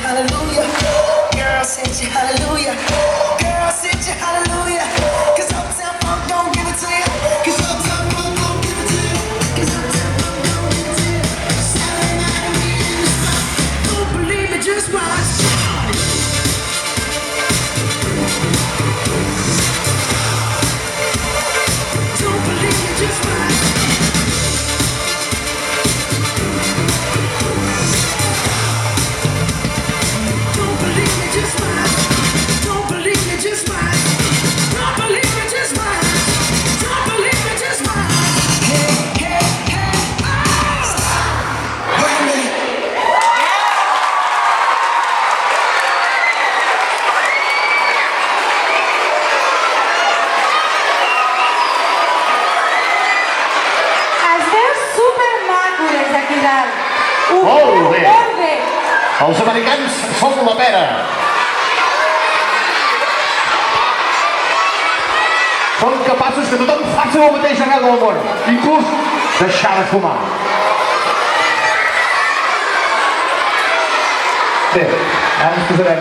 hallelujah. Girl, send you hallelujah. Girl, send you hallelujah. 'Cause Uptown Funk don't give it to you. 'Cause Uptown Funk don't give it to you. 'Cause Uptown Funk don't give it to you. Saturday night and we in the spot. Don't believe me, just watch. Don't believe me, just watch. Don't believe me, just watch. Don't believe me, just watch. Don't believe me, just watch. Don't believe me, just watch. Hey, hey, hey, oh! Wait a minute. Es veu supermaco des d'aquí dalt. Ho Molt veu bé. molt bé. Els americans són la pera. Són capaços que tothom faci el mateix arreu del món, inclús deixar de fumar. Bé, ara ens posarem